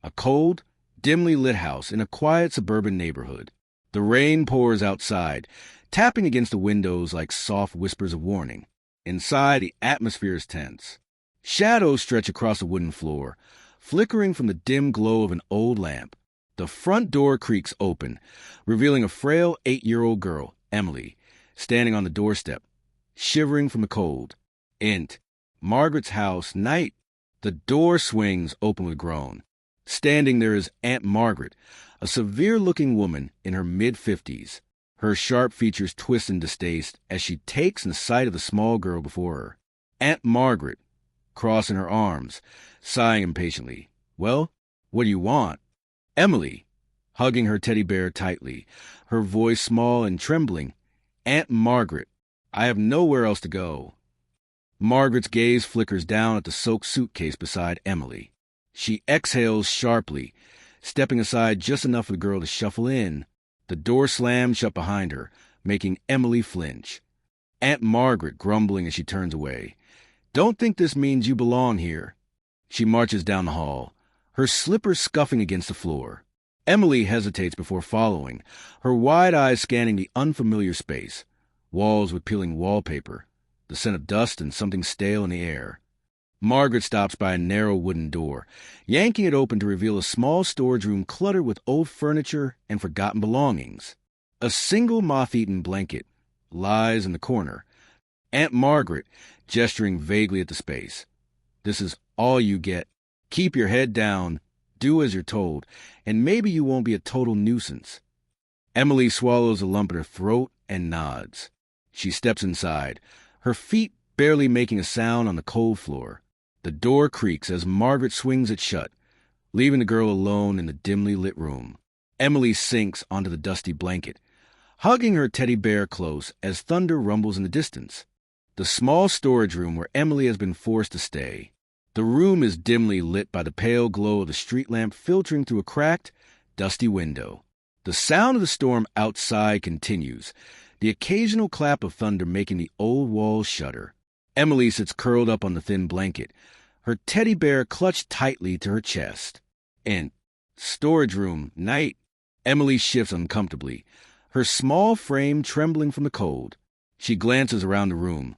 A cold, dimly lit house in a quiet suburban neighborhood. The rain pours outside, tapping against the windows like soft whispers of warning. Inside, the atmosphere is tense. Shadows stretch across the wooden floor, flickering from the dim glow of an old lamp. The front door creaks open, revealing a frail 8-year-old girl, Emily, standing on the doorstep, shivering from the cold. Aunt Margaret's house, night. The door swings open with a groan. Standing there is Aunt Margaret, a severe-looking woman in her mid-50s. Her sharp features twist in distaste as she takes in sight of the small girl before her. Aunt Margaret, crossing her arms, sighing impatiently. "Well, what do you want?" Emily, hugging her teddy bear tightly, her voice small and trembling. "Aunt Margaret, I have nowhere else to go." Margaret's gaze flickers down at the soaked suitcase beside Emily. She exhales sharply, stepping aside just enough for the girl to shuffle in. The door slams shut behind her, making Emily flinch. Aunt Margaret grumbling as she turns away. "Don't think this means you belong here." She marches down the hall, her slippers scuffing against the floor. Emily hesitates before following, her wide eyes scanning the unfamiliar space. Walls with peeling wallpaper, the scent of dust and something stale in the air. Margaret stops by a narrow wooden door, yanking it open to reveal a small storage room cluttered with old furniture and forgotten belongings. A single moth-eaten blanket lies in the corner. Aunt Margaret, gesturing vaguely at the space. "This is all you get. Keep your head down, do as you're told, and maybe you won't be a total nuisance." Emily swallows a lump in her throat and nods. She steps inside, her feet barely making a sound on the cold floor. The door creaks as Margaret swings it shut, leaving the girl alone in the dimly lit room. Emily sinks onto the dusty blanket, hugging her teddy bear close as thunder rumbles in the distance. The small storage room where Emily has been forced to stay. The room is dimly lit by the pale glow of the street lamp filtering through a cracked, dusty window. The sound of the storm outside continues, the occasional clap of thunder making the old walls shudder. Emily sits curled up on the thin blanket, her teddy bear clutched tightly to her chest. In storage room, night. Emily shifts uncomfortably, her small frame trembling from the cold. She glances around the room.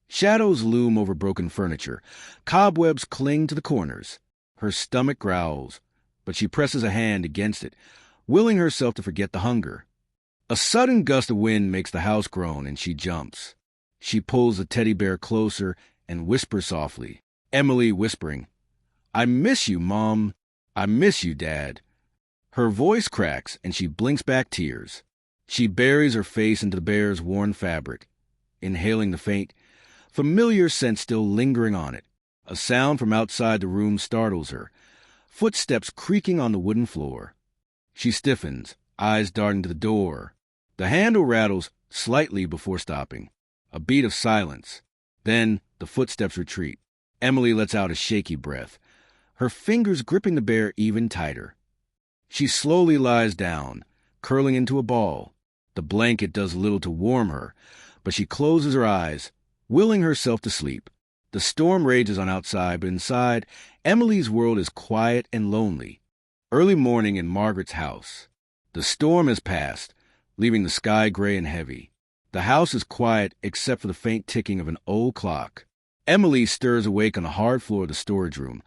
Shadows loom over broken furniture. Cobwebs cling to the corners. Her stomach growls, but she presses a hand against it, willing herself to forget the hunger. A sudden gust of wind makes the house groan, and she jumps. She pulls the teddy bear closer and whispers softly. Emily whispering, "I miss you, Mom. I miss you, Dad." Her voice cracks, and she blinks back tears. She buries her face into the bear's worn fabric, inhaling the faint, familiar scent still lingering on it. A sound from outside the room startles her, footsteps creaking on the wooden floor. She stiffens, eyes darting to the door. The handle rattles slightly before stopping. A beat of silence. Then the footsteps retreat. Emily lets out a shaky breath, her fingers gripping the bear even tighter. She slowly lies down, curling into a ball. The blanket does little to warm her, but she closes her eyes, willing herself to sleep. The storm rages on outside, but inside, Emily's world is quiet and lonely. Early morning in Margaret's house. The storm has passed, leaving the sky gray and heavy. The house is quiet except for the faint ticking of an old clock. Emily stirs awake on the hard floor of the storage room,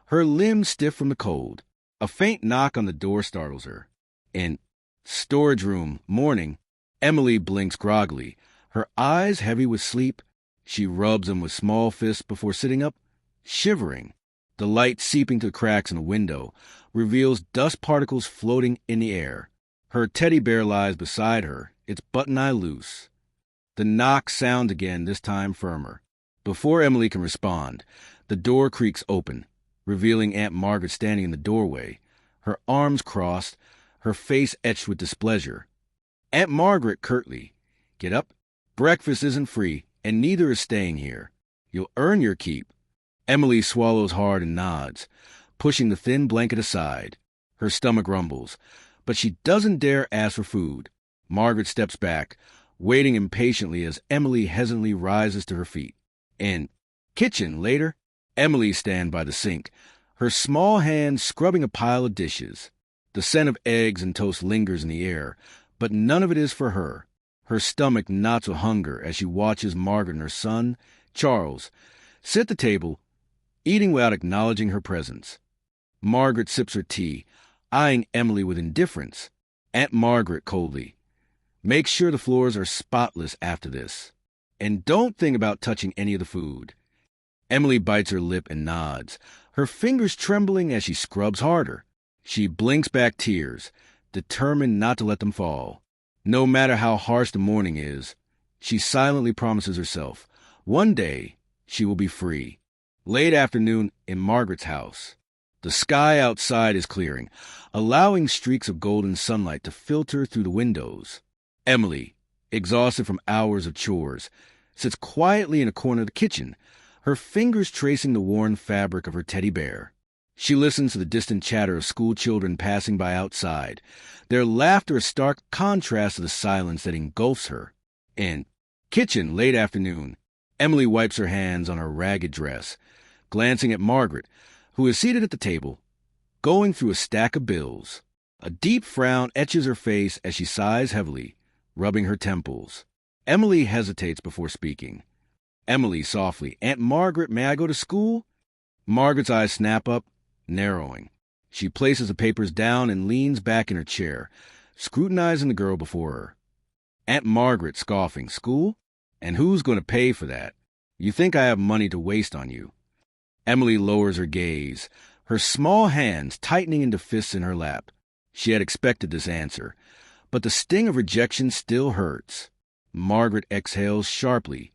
her limbs stiff from the cold. A faint knock on the door startles her. In storage room, morning, Emily blinks groggily, her eyes heavy with sleep. She rubs them with small fists before sitting up, shivering. The light seeping through cracks in the window reveals dust particles floating in the air. Her teddy bear lies beside her, its button eye loose. The knock sounds again, this time firmer. Before Emily can respond, the door creaks open, revealing Aunt Margaret standing in the doorway, her arms crossed, her face etched with displeasure. Aunt Margaret curtly, "Get up. Breakfast isn't free, and neither is staying here. You'll earn your keep." Emily swallows hard and nods, pushing the thin blanket aside. Her stomach rumbles, but she doesn't dare ask for food. Margaret steps back, waiting impatiently as Emily hesitantly rises to her feet. In kitchen later, Emily stands by the sink, her small hand scrubbing a pile of dishes. The scent of eggs and toast lingers in the air, but none of it is for her. Her stomach knots with hunger as she watches Margaret and her son, Charles, sit at the table, eating without acknowledging her presence. Margaret sips her tea, eyeing Emily with indifference. Aunt Margaret coldly, "Make sure the floors are spotless after this. And don't think about touching any of the food." Emily bites her lip and nods, her fingers trembling as she scrubs harder. She blinks back tears, determined not to let them fall. No matter how harsh the morning is, she silently promises herself, one day she will be free. Late afternoon in Margaret's house. The sky outside is clearing, allowing streaks of golden sunlight to filter through the windows. Emily, exhausted from hours of chores, sits quietly in a corner of the kitchen, her fingers tracing the worn fabric of her teddy bear. She listens to the distant chatter of school children passing by outside, their laughter a stark contrast to the silence that engulfs her. In kitchen, late afternoon, Emily wipes her hands on her ragged dress, glancing at Margaret, who is seated at the table, going through a stack of bills. A deep frown etches her face as she sighs heavily, rubbing her temples. Emily hesitates before speaking. Emily, softly, "Aunt Margaret, may I go to school?" Margaret's eyes snap up, narrowing. She places the papers down and leans back in her chair, scrutinizing the girl before her. Aunt Margaret, scoffing, "School? And who's going to pay for that? You think I have money to waste on you?" Emily lowers her gaze, her small hands tightening into fists in her lap. She had expected this answer, but the sting of rejection still hurts. Margaret exhales sharply,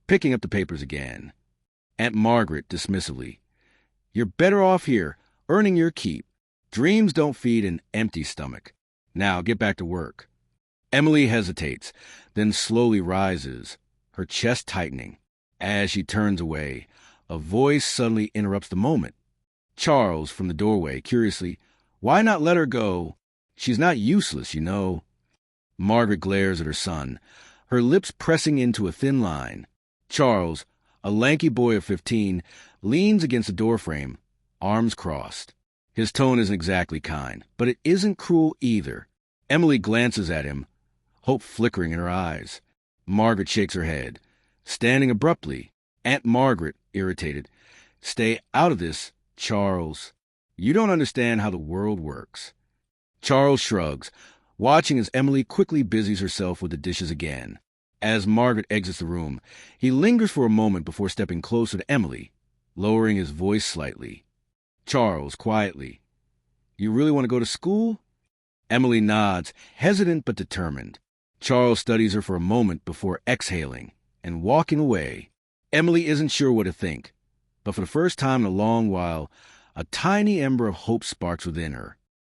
picking up the papers again. Aunt Margaret, dismissively, "You're better off here, earning your keep. Dreams don't feed an empty stomach. Now get back to work." Emily hesitates, then slowly rises, her chest tightening. As she turns away, a voice suddenly interrupts the moment. Charles, from the doorway, curiously, "Why not let her go? She's not useless, you know." Margaret glares at her son, her lips pressing into a thin line. Charles, a lanky boy of 15, leans against the doorframe, arms crossed. His tone isn't exactly kind, but it isn't cruel either. Emily glances at him, hope flickering in her eyes. Margaret shakes her head, standing abruptly. Aunt Margaret, irritated, "Stay out of this, Charles. You don't understand how the world works." Charles shrugs, watching as Emily quickly busies herself with the dishes again. As Margaret exits the room, he lingers for a moment before stepping closer to Emily, lowering his voice slightly. Charles, quietly, "You really want to go to school?" Emily nods, hesitant but determined. Charles studies her for a moment before exhaling and walking away. Emily isn't sure what to think, but for the first time in a long while, a tiny ember of hope sparks within her.